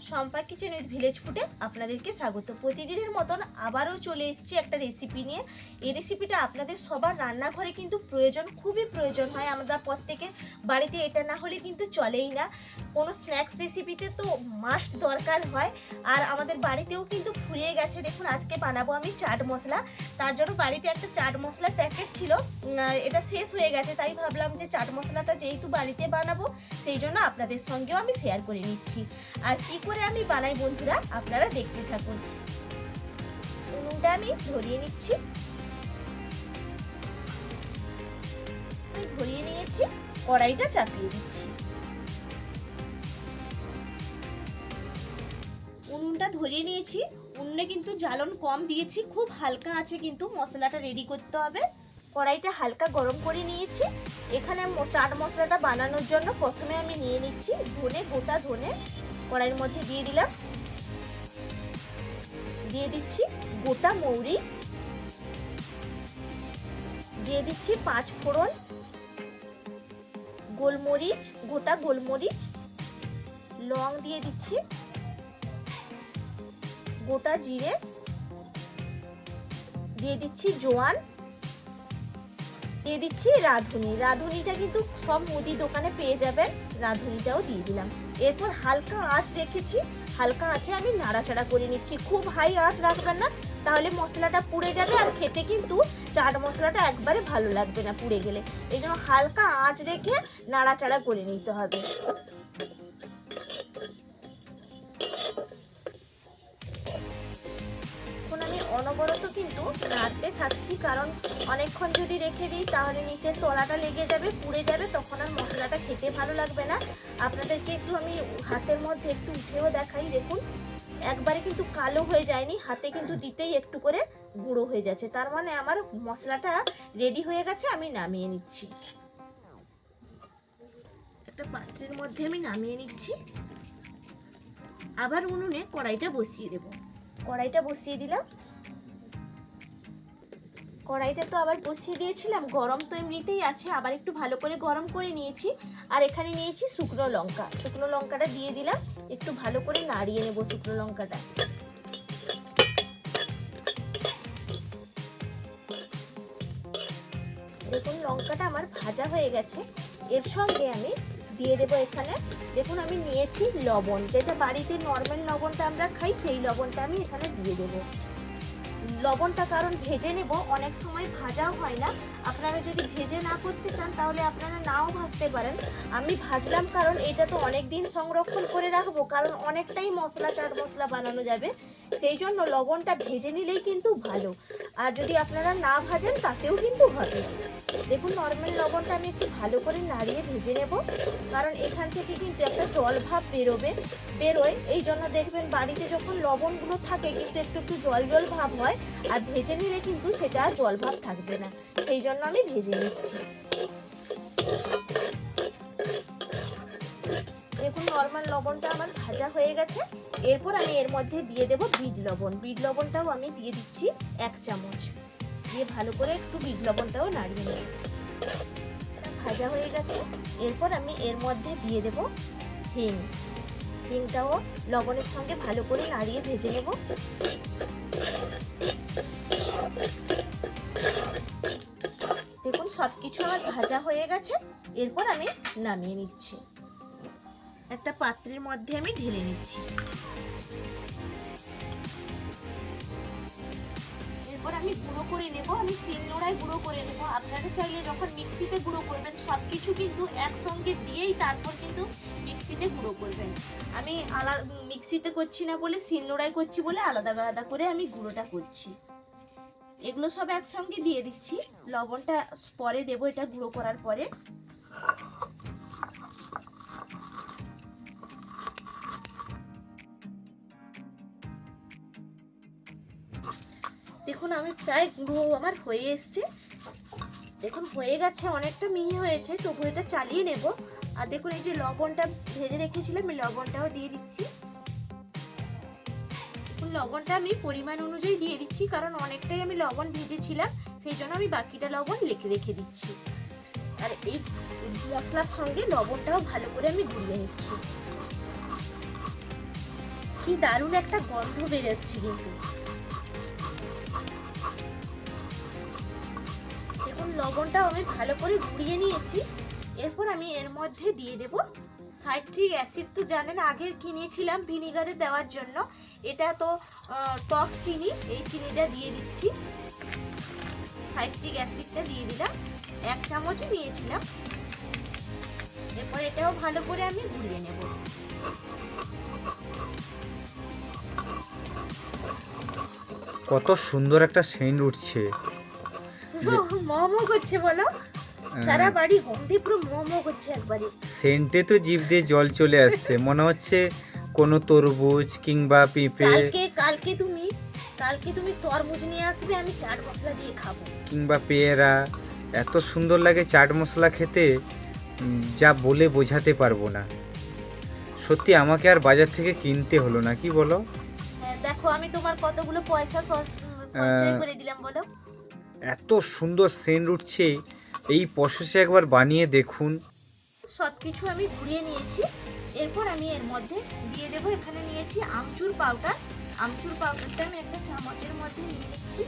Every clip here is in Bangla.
শম্পা কিচেন উইথ ভিলেজ ফুডে আপনাদেরকে স্বাগত। প্রতিদিনের মতন আবারও চলে এসেছি একটা রেসিপি নিয়ে। এই রেসিপিটা আপনাদের সবার রান্নাঘরে কিন্তু খুবই প্রয়োজন হয়। আমরা প্রত্যেকের বাড়িতে এটা না হলে কিন্তু চলেই না। কোনো স্ন্যাক্স রেসিপিতে তো মাস্ট দরকার হয়। আর আমাদের বাড়িতেও কিন্তু ফুরিয়ে গেছে। দেখুন আজকে বানাবো আমি চাট মশলা। তার জন্য বাড়িতে একটা চাট মশলার প্যাকেট ছিল, এটা শেষ হয়ে গেছে। তাই ভাবলাম যে চাট মশলাটা যেহেতু বাড়িতে বানাবো সেই জন্য আপনাদের সঙ্গেও আমি শেয়ার করে নিচ্ছি। আর কি করে আমি বানাই বন্ধুরা আপনারা দেখতে থাকুন। উনুনটা আমি ধরিয়ে নিচ্ছি, ধরিয়ে নিয়েছি। কড়াইটা চাপিয়ে দিচ্ছি। উনুনটা ধরিয়ে নিয়েছি। উনুনে কিন্তু জ্বালন কম দিয়েছি, খুব হালকা আছে কিন্তু মশলাটা রেডি করতে হবে। কড়াইটা হালকা গরম করে নিয়েছি। এখানে চাট মশলাটা বানানোর জন্য প্রথমে আমি নিয়ে নিচ্ছি ধনে, গোটা ধনে কড়াইয়ের মধ্যে দিয়ে দিলাম। দিয়ে দিচ্ছি গোটা মৌরি, দিয়ে দিচ্ছি 5 ফোড়ন, গোলমরিচ, গোটা গোলমরিচ, লং দিয়ে দিচ্ছি, গোটা জিরে দিয়ে দিচ্ছি, জোয়ান দিয়ে দিচ্ছি, রাঁধুনি। রাঁধুনিটা কিন্তু সব মুদি দোকানে পেয়ে যাবেন, রাঁধুনিটাও দিয়ে দিলাম। এরপর হালকা আঁচ রেখেছি, হালকা আঁচে আমি নাড়াচাড়া করে নিচ্ছি। খুব হাই আঁচ রাখবেন না, তাহলে মশলাটা পুড়ে যাবে আর খেতে কিন্তু চাট মশলাটা একবারে ভালো লাগবে না পুড়ে গেলে। এই জন্য হালকা আঁচ রেখে নাড়াচাড়া করে নিতে হবে। অনবরত কিন্তু নাড়তে থাকছি, কারণ অনেকক্ষণ যদি রেখে দিই তাহলে নিচের তলাটা লেগে যাবে, পুড়ে যাবে, তখন আর মশলাটা খেতে ভালো লাগবে না। আপনাদেরকে একটু আমি হাতের মধ্যে একটু উঠেও দেখাই। দেখুন একবারে কিন্তু কালো হয়ে যায়নি, হাতে কিন্তু দিতেই একটু করে গুঁড়ো হয়ে যাচ্ছে। তার মানে আমার মশলাটা রেডি হয়ে গেছে। আমি নামিয়ে নিচ্ছি, একটা পাত্রের মধ্যে আমি নামিয়ে নিচ্ছি। আবার উনুনে কড়াইটা বসিয়ে দেব। কড়াইটা বসিয়ে দিলাম। কড়াইটা তো আবার বসিয়ে দিয়েছিলাম, গরম তো এমনিতেই আছে, আবার একটু ভালো করে গরম করে নিয়েছি। আর এখানে নিয়েছি শুকনো লঙ্কা, শুকনো লঙ্কাটা দিয়ে দিলাম। একটু ভালো করে নাড়িয়ে নেব শুকনো লঙ্কাটা। দেখুন লঙ্কাটা আমার ভাজা হয়ে গেছে। এর সঙ্গে আমি দিয়ে দেবো এখানে, দেখুন আমি নিয়েছি লবণ, যেটা বাড়িতে নর্মাল লবণটা আমরা খাই সেই লবণটা আমি এখানে দিয়ে দেবো। লবণটা কারণ ভেজে নেব, অনেক সময় ভাজাও হয় না। আপনারা যদি ভেজে না করতে চান তাহলে আপনারা নাও ভাজতে পারেন। আমি ভাজলাম কারণ এটা তো অনেক দিন সংরক্ষণ করে রাখবো, কারণ অনেকটাই মশলা চাট মশলা বানানো যাবে, সেই জন্য লবণটা ভেজে নিলেই কিন্তু ভালো। আর যদি আপনারা না ভাজেন তাতেও কিন্তু হবে। দেখুন নর্মাল লবণটা আমি একটু ভালো করে নাড়িয়ে ভেজে নেব, কারণ এখান থেকে কিন্তু একটা জল ভাব বেরোয়। এই জন্য দেখবেন বাড়িতে যখন লবণগুলো থাকে কিন্তু একটু একটু জল জল ভাব হয়, আর ভেজে নিলে কিন্তু সেটা আর জল ভাব থাকবে না। সেই জন্য আমি ভেজে নিচ্ছি। দেখুন নর্মাল লবণটা আমার ভাজা হয়ে গেছে। এরপর আমি এর মধ্যে দিয়ে দেব বিট লবণ। বিট লবণটাও আমি দিয়ে দিচ্ছি 1 চামচ, দিয়ে ভালো করে একটু বিট লবণটাও নাড়িয়ে নেব। ভাজা হয়ে গেছে। এরপর আমি এর মধ্যে দিয়ে দেব হিং। হিংটাও লবণের সঙ্গে ভালো করে নাড়িয়ে ভেজে নেব। দেখুন সবকিছু আমার ভাজা হয়ে গেছে। এরপর আমি নামিয়ে নিচ্ছি, একটা পাত্রের মধ্যে আমি ঢেলে নিচ্ছি। এরপর আমি গুঁড়ো করে নেব, আমি শিলনোড়ায় গুঁড়ো করে নেব। আপনারা চাইলে যখন মিক্সিতে গুঁড়ো করবেন সবকিছু কিন্তু একসঙ্গে দিয়েই তারপর কিন্তু মিক্সিতে গুঁড়ো করবেন। আমি মিক্সিতে করছি না বলে, শিলনোড়ায় করছি বলে আলাদা আলাদা করে আমি গুঁড়োটা করছি। এগুলো সব একসঙ্গে দিয়ে দিচ্ছি, লবণটা পরে দেবো এটা গুঁড়ো করার পরে। দেখুন আমি প্রায় গুঁড়ো আমার হয়ে এসছে। দেখুন হয়ে গেছে, অনেকটা মিহি হয়েছে, তবু এটা চালিয়ে নেব। আর দেখুন এই যে লবণটা ভেজে রেখেছিলাম, আমি লবণটাও দিয়ে দিচ্ছি। দেখুন লবণটা আমি পরিমাণ অনুযায়ী দিয়ে দিচ্ছি, কারণ অনেকটাই আমি লবণ ভেজেছিলাম, সেই জন্য আমি বাকিটা লবণ রেখে দিচ্ছি। আর এই মশলার সঙ্গে লবণটাও ভালো করে আমি গুলিয়ে নিচ্ছি। কি দারুণ একটা গন্ধ বেরোচ্ছে কিন্তু। দেখুন লবণটাও আমি ভালো করে ঘুরিয়ে নিয়েছি। এরপর আমি এর মধ্যে দিয়ে দেব সাইট্রিক অ্যাসিড। তো জানেন আগের কিনেছিলাম ভিনিগারে দেওয়ার জন্য, এটা তো টক চিনি, এই চিনিটা দিয়ে দিচ্ছি। সাইট্রিক অ্যাসিডটা দিয়ে দিলাম, 1 চামচই নিয়েছিলাম। এরপর এটাও ভালো করে আমি ঘুরিয়ে নেব। কত সুন্দর একটা সেন্ট উঠছে, মোমো করছে বলো, সারা বাড়ি গন্ধে পুরো মোমো করছে একবারে। সেন্টে তো জিভ দিয়ে জল চলে আসছে, মনে হচ্ছে কোনো তরমুজ কিংবা পেঁপে। কালকে তুমি তরমুজ নিয়ে আসবে, আমি চাট মশলা দিয়ে খাবো। কিংবা পেয়ারা। এত সুন্দর লাগে চাট মশলা খেতে, যা বলে বোঝাতে পারবো না। সত্যি আমাকে আর বাজার থেকে কিনতে হলো না, কি বলো? হ্যাঁ, দেখো আমি তোমার কতগুলো পয়সা সঞ্চয় করে দিলাম বলো। এত সুন্দর সেন্ট উঠছে, এই প্রসেসে একবার বানিয়ে দেখুন। সব কিছু আমি ঘুরিয়ে নিয়েছি। এরপর আমি এর মধ্যে দিয়ে দেবো, এখানে নিয়েছি আমচুর পাউডার। আমচুর পাউডারটা আমি একটা চামচের মধ্যে নিয়ে নিচ্ছি।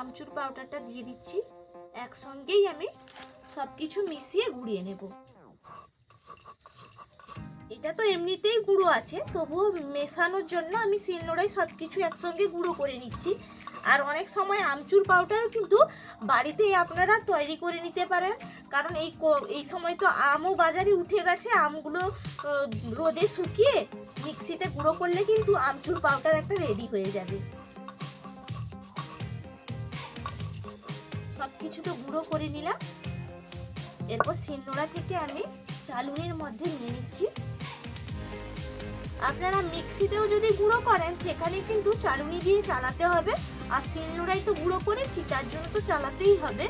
আমচুর পাউডারটা দিয়ে দিচ্ছি, একসঙ্গেই আমি সব কিছু মিশিয়ে গুঁড়িয়ে নেব। এটা তো এমনিতেই গুঁড়ো আছে, তবুও মেশানোর জন্য আমি শিলনোড়ায় সব কিছু একসঙ্গে গুঁড়ো করে নিচ্ছি। আর অনেক সময় আমচুর পাউডারও কিন্তু বাড়িতেই আপনারা তৈরি করে নিতে পারেন, কারণ এই সময় তো আমও বাজারে উঠে গেছে। আমগুলো রোদে শুকিয়ে মিক্সিতে গুঁড়ো করলে কিন্তু আমচুর পাউডার একটা রেডি হয়ে যাবে। সব কিছু তো গুঁড়ো করে নিলাম। এরপর শিলনোড়া থেকে আমি চালুনির মধ্যে নিয়ে নিচ্ছি। আপনারা মিক্সিতেও যদি গুঁড়ো করেন সেখানে কিন্তু চালুনি দিয়ে চালাতে হবে, আর শিলনোড়ায় তো গুঁড়ো করেছি তার জন্য তো চালাতেই হবে।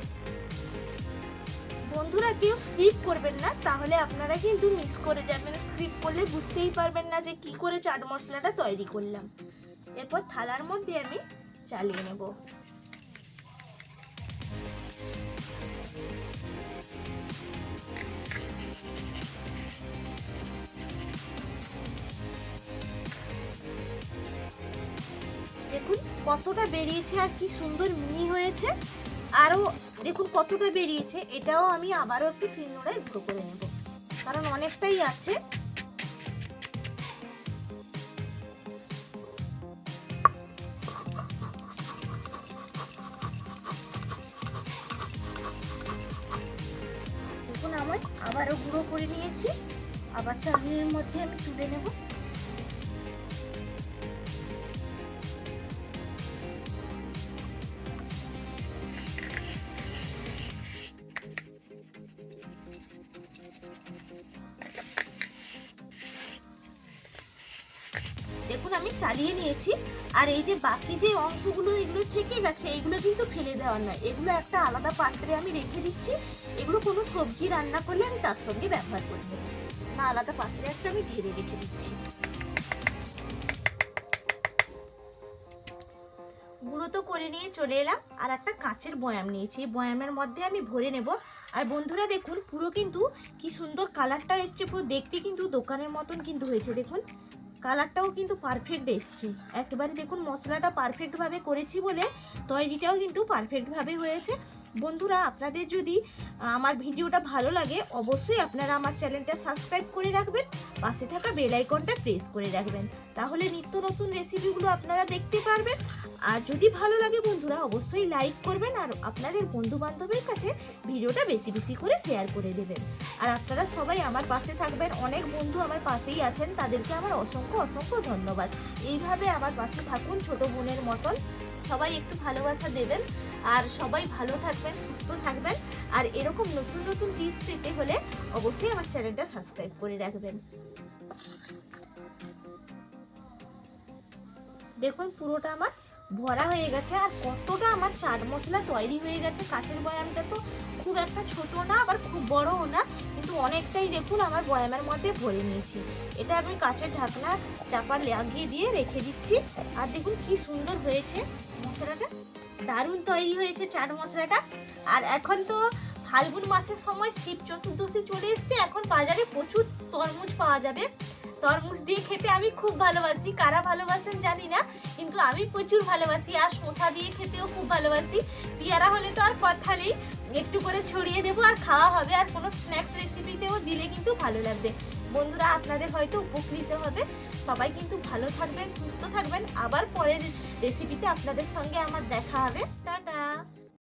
বন্ধুরা কেউ স্কিপ করবেন না, তাহলে আপনারা কিন্তু মিস করে যাবেন। স্কিপ করলে বুঝতেই পারবেন না যে কি করে চাট মশলাটা তৈরি করলাম। এরপর থালার মধ্যে আমি চালিয়ে নেব। দেখুন কতটা বেরিয়েছে আর কি সুন্দর মিহি হয়েছে। আরও দেখুন কতটা বেরিয়েছে, এটাও আমি আবারও একটু শিলনোড়ায় গুঁড়ো করে নেব, কারণ অনেকটাই আছে। দেখুন আমার আবারও গুঁড়ো করে নিয়েছি, আবার চালনির মধ্যে আমি তুলে নেব। দেখুন আমি চালিয়ে নিয়েছি। আর এই যে বাকি যে অংশগুলো এগুলো থেকে গেছে, এগুলো কিন্তু ফেলে দেওয়ার নয়, এগুলো একটা আলাদা পাত্রে আমি রেখে দিচ্ছি। এগুলো কোনো সবজি রান্না করলে আমি তার সঙ্গে ব্যবহার করে নেব না, আলাদা পাত্রে একটা আমি ঢেলে রেখে দিচ্ছি। গুঁড়ো তো করে নিয়ে চলে এলাম, আর একটা কাঁচের বয়াম নিয়েছি, বয়ামের মধ্যে আমি ভরে নেব। আর বন্ধুরা দেখুন পুরো কিন্তু কি সুন্দর কালারটা এসছে, পুরো দেখতে কিন্তু দোকানের মতন কিন্তু হয়েছে। দেখুন কালারটাও কিন্তু পারফেক্ট এসছে একেবারে। দেখুন মশলাটা পারফেক্টভাবে করেছি বলে তৈরিটাও কিন্তু পারফেক্টভাবে হয়েছে। বন্ধুরা আপনাদের যদি আমার ভিডিওটা ভালো লাগে অবশ্যই আপনারা আমার চ্যানেলটা সাবস্ক্রাইব করে রাখবেন, পাশে থাকা বেল আইকনটা প্রেস করে রাখবেন, তাহলে নিত্য নতুন রেসিপিগুলো আপনারা দেখতে পারবেন। আর যদি ভালো লাগে বন্ধুরা অবশ্যই লাইক করবেন, আর আপনাদের বন্ধু বান্ধবের কাছে ভিডিওটা বেশি বেশি করে শেয়ার করে দেবেন। আর আপনারা সবাই আমার পাশে থাকবেন, অনেক বন্ধু আমার পাশেই আছেন, তাদেরকে আমার অসংখ্য অসংখ্য ধন্যবাদ। এইভাবে আমার পাশে থাকুন ছোট বোনের মতন, সবাই একটু ভালোবাসা দেবেন। আর সবাই ভালো থাকবেন, সুস্থ থাকবেন। আর এরকম নতুন নতুন টিপস পেতে হলে অবশ্যই আমার চ্যানেলটা সাবস্ক্রাইব করে রাখবেন। দেখুন পুরোটা আমার ভরা হয়ে গেছে, আর কতটা আমার চাট মশলা তৈরি হয়ে গেছে। কাঁচের বয়ামটা তো খুব একটা ছোট না আবার খুব বড়ও না, কিন্তু অনেকটাই দেখুন আমার বয়ামের মধ্যে ভরে নিয়েছি। এটা আমি কাঁচের ঢাকনা চাপা লাগিয়ে দিয়ে রেখে দিচ্ছি। আর দেখুন কি সুন্দর হয়েছে মশলাটা। দারুণ তৈরি হয়েছে চাট মশলাটা। আর এখন তো ফাল্গুন মাসের সময় শিব চতুর্দশী চলে এসছে, এখন বাজারে প্রচুর তরমুজ পাওয়া যাবে। তরমুজ দিয়ে খেতে আমি খুব ভালোবাসি, কারা ভালোবাসেন জানি না, কিন্তু আমি প্রচুর ভালোবাসি। আর শসা দিয়ে খেতেও খুব ভালোবাসি। পেয়ারা হলে তো আর কথা নেই, একটু করে ছড়িয়ে দেবো আর খাওয়া হবে। আর কোনো স্ন্যাক্স রেসিপিতেও দিলে কিন্তু ভালো লাগবে। বন্ধুরা আপনাদের হয়তো উপকৃত হবে। সবাই কিন্তু ভালো থাকবেন, সুস্থ থাকবেন। আবার পরের রেসিপিতে আপনাদের সঙ্গে আমার দেখা হবে।